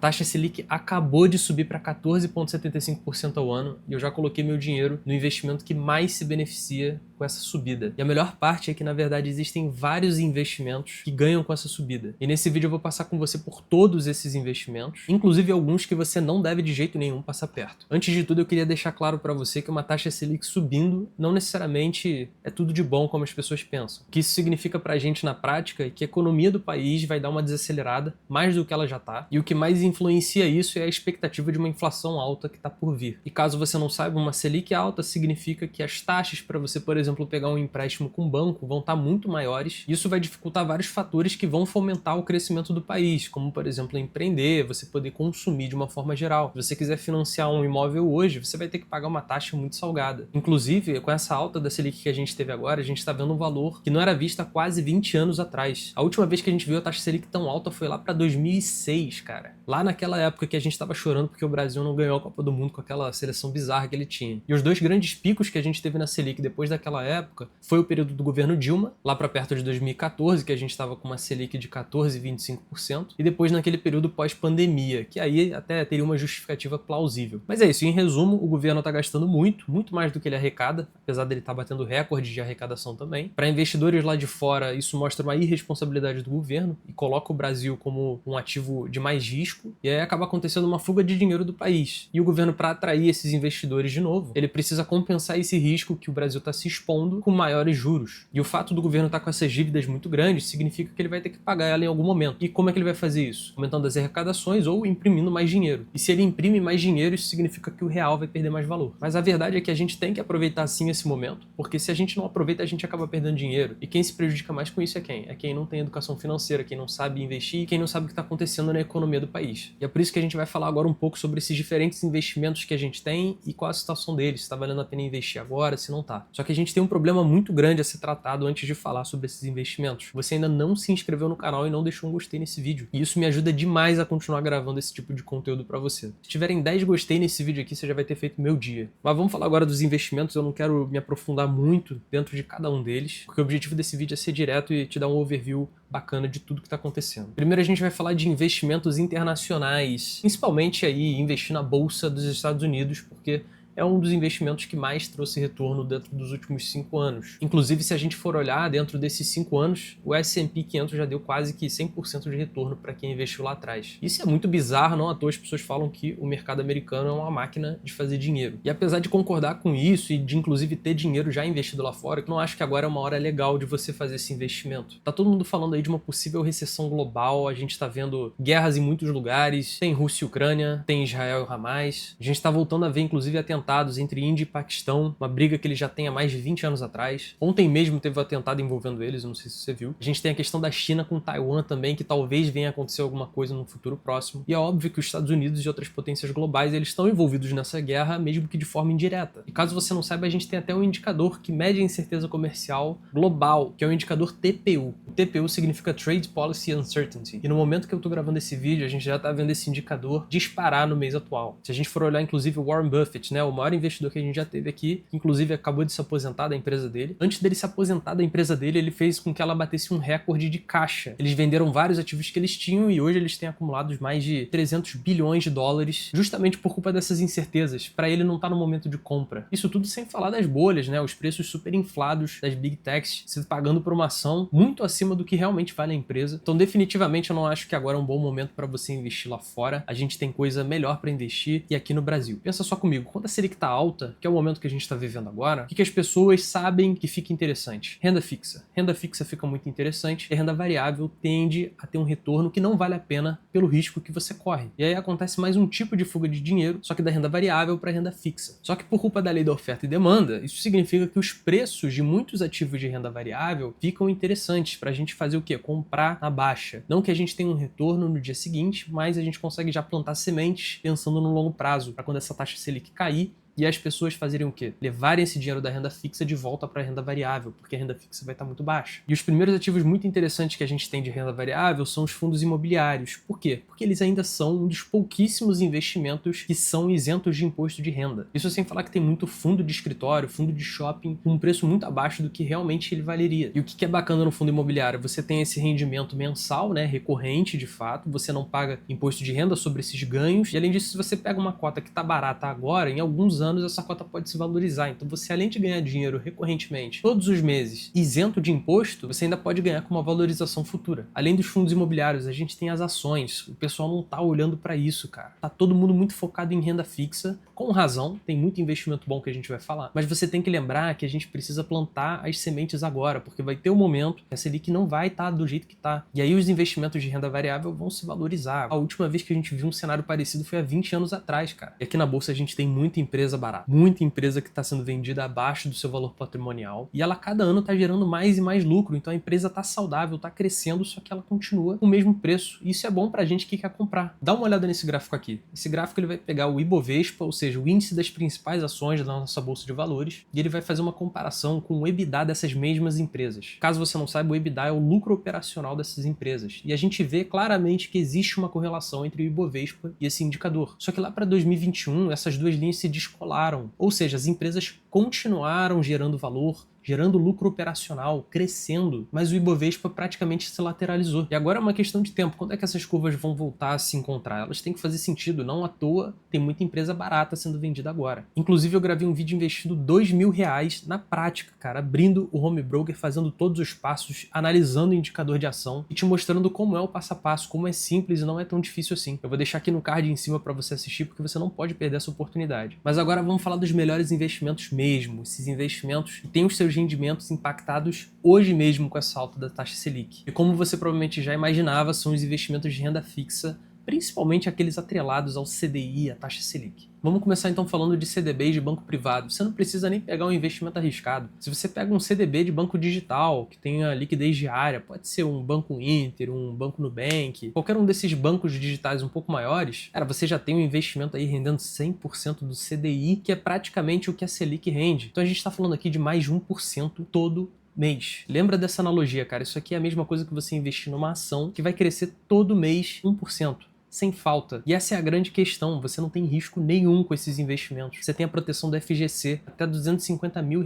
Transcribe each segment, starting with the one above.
taxa Selic acabou de subir para 14,75% ao ano e eu já coloquei meu dinheiro no investimento que mais se beneficia com essa subida. E a melhor parte é que, na verdade, existem vários investimentos que ganham com essa subida. E nesse vídeo eu vou passar com você por todos esses investimentos, inclusive alguns que você não deve de jeito nenhum passar perto. Antes de tudo, eu queria deixar claro para você que uma taxa Selic subindo não necessariamente é tudo de bom como as pessoas pensam. O que isso significa pra gente na prática é que a economia do país vai dar uma desacelerada mais do que ela já tá, e o que mais influencia isso é a expectativa de uma inflação alta que está por vir. E caso você não saiba, uma Selic alta significa que as taxas para você, por exemplo, pegar um empréstimo com o banco vão estar muito maiores. Isso vai dificultar vários fatores que vão fomentar o crescimento do país, como, por exemplo, empreender, você poder consumir de uma forma geral. Se você quiser financiar um imóvel hoje, você vai ter que pagar uma taxa muito salgada. Inclusive, com essa alta da Selic que a gente teve agora, a gente está vendo um valor que não era visto há quase 20 anos atrás. A última vez que a gente viu a taxa Selic tão alta foi lá para 2006, cara. Lá naquela época que a gente estava chorando porque o Brasil não ganhou a Copa do Mundo com aquela seleção bizarra que ele tinha. E os dois grandes picos que a gente teve na Selic depois daquela época foi o período do governo Dilma, lá para perto de 2014, que a gente estava com uma Selic de 14,25%, e depois naquele período pós-pandemia, que aí até teria uma justificativa plausível. Mas é isso, em resumo, o governo está gastando muito mais do que ele arrecada, apesar dele estar batendo recorde de arrecadação também. Para investidores lá de fora, isso mostra uma irresponsabilidade do governo e coloca o Brasil como um ativo de mais risco, e aí acaba acontecendo uma fuga de dinheiro do país. E o governo, para atrair esses investidores de novo, ele precisa compensar esse risco que o Brasil está se expondo com maiores juros. E o fato do governo estar com essas dívidas muito grandes significa que ele vai ter que pagar ela em algum momento. E como é que ele vai fazer isso? Aumentando as arrecadações ou imprimindo mais dinheiro. E se ele imprime mais dinheiro, isso significa que o real vai perder mais valor. Mas a verdade é que a gente tem que aproveitar sim esse momento, porque se a gente não aproveita, a gente acaba perdendo dinheiro. E quem se prejudica mais com isso é quem? É quem não tem educação financeira, quem não sabe investir e quem não sabe o que está acontecendo na economia do país. E é por isso que a gente vai falar agora um pouco sobre esses diferentes investimentos que a gente tem e qual a situação deles, se está valendo a pena investir agora, se não tá. Só que a gente tem um problema muito grande a ser tratado antes de falar sobre esses investimentos. Você ainda não se inscreveu no canal e não deixou um gostei nesse vídeo. E isso me ajuda demais a continuar gravando esse tipo de conteúdo para você. Se tiverem 10 gostei nesse vídeo aqui, você já vai ter feito meu dia. Mas vamos falar agora dos investimentos, eu não quero me aprofundar muito dentro de cada um deles, porque o objetivo desse vídeo é ser direto e te dar um overview bacana de tudo que está acontecendo. Primeiro a gente vai falar de investimentos internacionais, principalmente aí investir na bolsa dos Estados Unidos, porque é um dos investimentos que mais trouxe retorno dentro dos últimos 5 anos. Inclusive, se a gente for olhar dentro desses 5 anos, o S&P 500 já deu quase que 100% de retorno para quem investiu lá atrás. Isso é muito bizarro, não à toa as pessoas falam que o mercado americano é uma máquina de fazer dinheiro. E apesar de concordar com isso e de inclusive ter dinheiro já investido lá fora, eu não acho que agora é uma hora legal de você fazer esse investimento. Tá todo mundo falando aí de uma possível recessão global, a gente tá vendo guerras em muitos lugares, tem Rússia e Ucrânia, tem Israel e Hamas, a gente tá voltando a ver inclusive atentados entre Índia e Paquistão, uma briga que ele já tem há mais de 20 anos atrás. Ontem mesmo teve um atentado envolvendo eles, eu não sei se você viu. A gente tem a questão da China com Taiwan também, que talvez venha a acontecer alguma coisa no futuro próximo. E é óbvio que os Estados Unidos e outras potências globais, eles estão envolvidos nessa guerra, mesmo que de forma indireta. E caso você não saiba, a gente tem até um indicador que mede a incerteza comercial global, que é o indicador TPU. O TPU significa Trade Policy Uncertainty. E no momento que eu tô gravando esse vídeo, a gente já tá vendo esse indicador disparar no mês atual. Se a gente for olhar, inclusive, o Warren Buffett, né, o maior investidor que a gente já teve aqui, que inclusive acabou de se aposentar da empresa dele. Antes dele se aposentar da empresa dele, ele fez com que ela batesse um recorde de caixa. Eles venderam vários ativos que eles tinham e hoje eles têm acumulados mais de 300 bilhões de dólares, justamente por culpa dessas incertezas, para ele não estar no momento de compra. Isso tudo sem falar das bolhas, né, os preços super inflados das Big Techs, se pagando por uma ação muito acima do que realmente vale a empresa. Então definitivamente eu não acho que agora é um bom momento para você investir lá fora. A gente tem coisa melhor para investir e aqui no Brasil. Pensa só comigo, quando a Selic tá alta, que é o momento que a gente está vivendo agora, o que as pessoas sabem que fica interessante? Renda fixa. Renda fixa fica muito interessante e a renda variável tende a ter um retorno que não vale a pena pelo risco que você corre. E aí acontece mais um tipo de fuga de dinheiro, só que da renda variável para renda fixa. Só que por culpa da lei da oferta e demanda, isso significa que os preços de muitos ativos de renda variável ficam interessantes para a gente fazer o quê? Comprar na baixa. Não que a gente tenha um retorno no dia seguinte, mas a gente consegue já plantar sementes pensando no longo prazo, para quando essa taxa Selic cair, e as pessoas fazerem o quê? Levarem esse dinheiro da renda fixa de volta para a renda variável, porque a renda fixa vai estar muito baixa. E os primeiros ativos muito interessantes que a gente tem de renda variável são os fundos imobiliários. Por quê? Porque eles ainda são um dos pouquíssimos investimentos que são isentos de imposto de renda. Isso sem falar que tem muito fundo de escritório, fundo de shopping, com um preço muito abaixo do que realmente ele valeria. E o que é bacana no fundo imobiliário? Você tem esse rendimento mensal, né, recorrente de fato, você não paga imposto de renda sobre esses ganhos, e além disso, se você pega uma cota que está barata agora, em alguns anos essa cota pode se valorizar. Então você, além de ganhar dinheiro recorrentemente todos os meses isento de imposto, você ainda pode ganhar com uma valorização futura. Além dos fundos imobiliários, a gente tem as ações. O pessoal não tá olhando para isso, cara. Tá todo mundo muito focado em renda fixa, com razão, tem muito investimento bom que a gente vai falar, mas você tem que lembrar que a gente precisa plantar as sementes agora, porque vai ter um momento que a Selic não vai estar do jeito que tá. E aí os investimentos de renda variável vão se valorizar. A última vez que a gente viu um cenário parecido foi há 20 anos atrás, cara. E aqui na bolsa a gente tem muita empresa barata, muita empresa que está sendo vendida abaixo do seu valor patrimonial, e ela cada ano está gerando mais e mais lucro, então a empresa está saudável, está crescendo, só que ela continua com o mesmo preço. E isso é bom pra gente que quer comprar. Dá uma olhada nesse gráfico aqui. Esse gráfico ele vai pegar o Ibovespa, ou seja, o índice das principais ações da nossa bolsa de valores, e ele vai fazer uma comparação com o EBITDA dessas mesmas empresas. Caso você não saiba, o EBITDA é o lucro operacional dessas empresas. E a gente vê claramente que existe uma correlação entre o Ibovespa e esse indicador. Só que lá para 2021, essas duas linhas se descolaram. Ou seja, as empresas continuaram gerando valor, gerando lucro operacional, crescendo, mas o Ibovespa praticamente se lateralizou. E agora é uma questão de tempo. Quando é que essas curvas vão voltar a se encontrar? Elas têm que fazer sentido, não à toa tem muita empresa barata sendo vendida agora. Inclusive eu gravei um vídeo investindo R$2.000 na prática, cara, abrindo o home broker, fazendo todos os passos, analisando o indicador de ação e te mostrando como é o passo a passo, como é simples e não é tão difícil assim. Eu vou deixar aqui no card em cima para você assistir, porque você não pode perder essa oportunidade. Mas agora vamos falar dos melhores investimentos mesmo, esses investimentos que têm os seus rendimentos impactados hoje mesmo com essa alta da taxa Selic. E como você provavelmente já imaginava, são os investimentos de renda fixa, principalmente aqueles atrelados ao CDI, a taxa Selic. Vamos começar então falando de CDB de banco privado. Você não precisa nem pegar um investimento arriscado. Se você pega um CDB de banco digital, que tenha liquidez diária, pode ser um Banco Inter, um Banco Nubank, qualquer um desses bancos digitais um pouco maiores, cara, você já tem um investimento aí rendendo 100% do CDI, que é praticamente o que a Selic rende. Então a gente está falando aqui de mais de 1% todo mês. Lembra dessa analogia, cara? Isso aqui é a mesma coisa que você investir numa ação que vai crescer todo mês 1%. Sem falta. E essa é a grande questão, você não tem risco nenhum com esses investimentos. Você tem a proteção do FGC, até R$250 mil.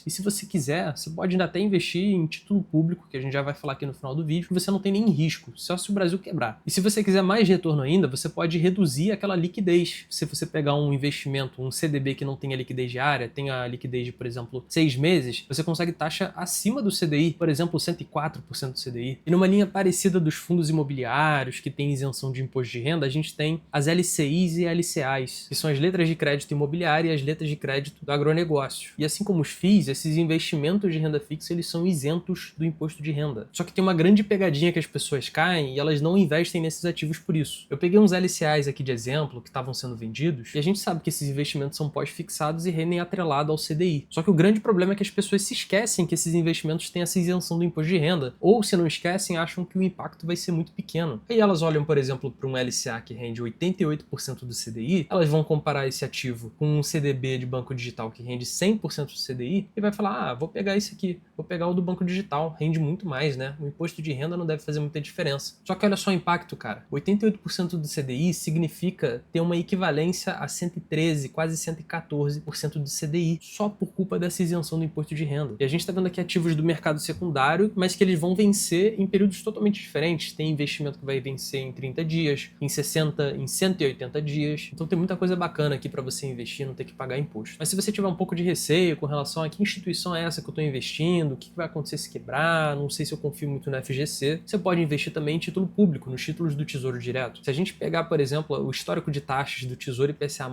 E se você quiser, você pode ainda até investir em título público, que a gente já vai falar aqui no final do vídeo, que você não tem nem risco, só se o Brasil quebrar. E se você quiser mais retorno ainda, você pode reduzir aquela liquidez. Se você pegar um investimento, um CDB que não tenha liquidez diária, tenha liquidez de, por exemplo, 6 meses, você consegue taxa acima do CDI, por exemplo, 104% do CDI. E numa linha parecida dos fundos imobiliários, que tem isenção de imposto de renda, a gente tem as LCIs e LCAs, que são as letras de crédito imobiliária e as letras de crédito do agronegócio. E assim como os FIIs, esses investimentos de renda fixa, eles são isentos do imposto de renda. Só que tem uma grande pegadinha que as pessoas caem e elas não investem nesses ativos por isso. Eu peguei uns LCAs aqui de exemplo, que estavam sendo vendidos, e a gente sabe que esses investimentos são pós-fixados e rendem atrelado ao CDI. Só que o grande problema é que as pessoas se esquecem que esses investimentos têm essa isenção do imposto de renda, ou se não esquecem, acham que o impacto vai ser muito pequeno. Aí elas olham, por exemplo, para um LCA que rende 88% do CDI, elas vão comparar esse ativo com um CDB de banco digital que rende 100% do CDI e vai falar, vou pegar esse aqui, vou pegar o do banco digital, rende muito mais, né? O imposto de renda não deve fazer muita diferença. Só que olha só o impacto, cara. 88% do CDI significa ter uma equivalência a 113, quase 114% do CDI, só por culpa dessa isenção do imposto de renda. E a gente tá vendo aqui ativos do mercado secundário, mas que eles vão vencer em períodos totalmente diferentes. Tem investimento que vai vencer em 30 dias, em 60, em 180 dias. Então tem muita coisa bacana aqui para você investir, não ter que pagar imposto. Mas se você tiver um pouco de receio com relação a que instituição é essa que eu estou investindo, o que vai acontecer se quebrar, não sei se eu confio muito no FGC, você pode investir também em título público, nos títulos do Tesouro Direto. Se a gente pegar, por exemplo, o histórico de taxas do Tesouro IPCA+,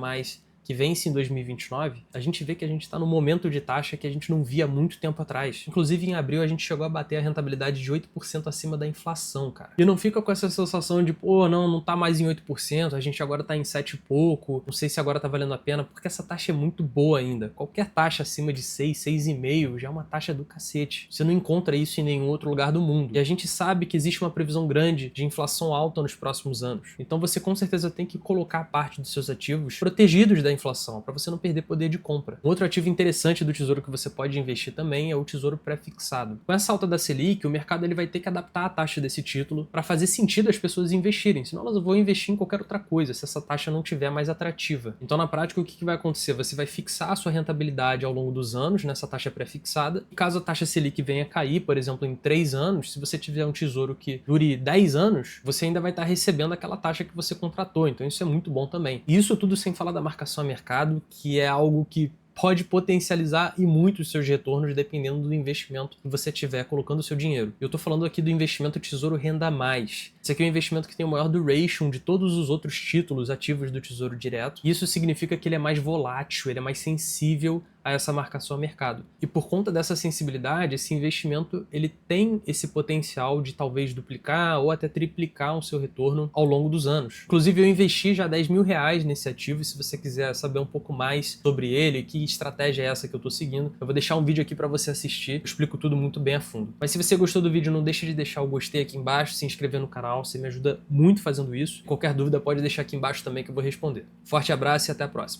que vence em 2029, a gente vê que a gente está num momento de taxa que a gente não via há muito tempo atrás. Inclusive, em abril, a gente chegou a bater a rentabilidade de 8% acima da inflação, cara. E não fica com essa sensação de, não tá mais em 8%, a gente agora tá em 7 e pouco, não sei se agora tá valendo a pena, porque essa taxa é muito boa ainda. Qualquer taxa acima de 6, 6,5 já é uma taxa do cacete. Você não encontra isso em nenhum outro lugar do mundo. E a gente sabe que existe uma previsão grande de inflação alta nos próximos anos. Então você com certeza tem que colocar parte dos seus ativos protegidos da da inflação, para você não perder poder de compra. Um outro ativo interessante do Tesouro que você pode investir também é o Tesouro Pré-fixado. Com essa alta da Selic, o mercado ele vai ter que adaptar a taxa desse título para fazer sentido as pessoas investirem, senão elas vão investir em qualquer outra coisa se essa taxa não tiver mais atrativa. Então, na prática, o que vai acontecer? Você vai fixar a sua rentabilidade ao longo dos anos nessa taxa pré-fixada. E caso a taxa Selic venha a cair, por exemplo, em 3 anos, se você tiver um tesouro que dure 10 anos, você ainda vai estar recebendo aquela taxa que você contratou. Então, isso é muito bom também. E isso tudo sem falar da marcação a mercado, que é algo que pode potencializar e muito os seus retornos dependendo do investimento que você tiver colocando o seu dinheiro. Eu estou falando aqui do investimento Tesouro Renda Mais. Esse aqui é um investimento que tem o maior duration de todos os outros títulos ativos do Tesouro Direto. E isso significa que ele é mais volátil, ele é mais sensível a essa marcação a mercado. E por conta dessa sensibilidade, esse investimento ele tem esse potencial de talvez duplicar ou até triplicar o seu retorno ao longo dos anos. Inclusive, eu investi já R$10.000 nesse ativo, e se você quiser saber um pouco mais sobre ele, que estratégia é essa que eu estou seguindo, eu vou deixar um vídeo aqui para você assistir, eu explico tudo muito bem a fundo. Mas se você gostou do vídeo, não deixe de deixar o gostei aqui embaixo, se inscrever no canal, você me ajuda muito fazendo isso. Qualquer dúvida pode deixar aqui embaixo também que eu vou responder. Forte abraço e até a próxima.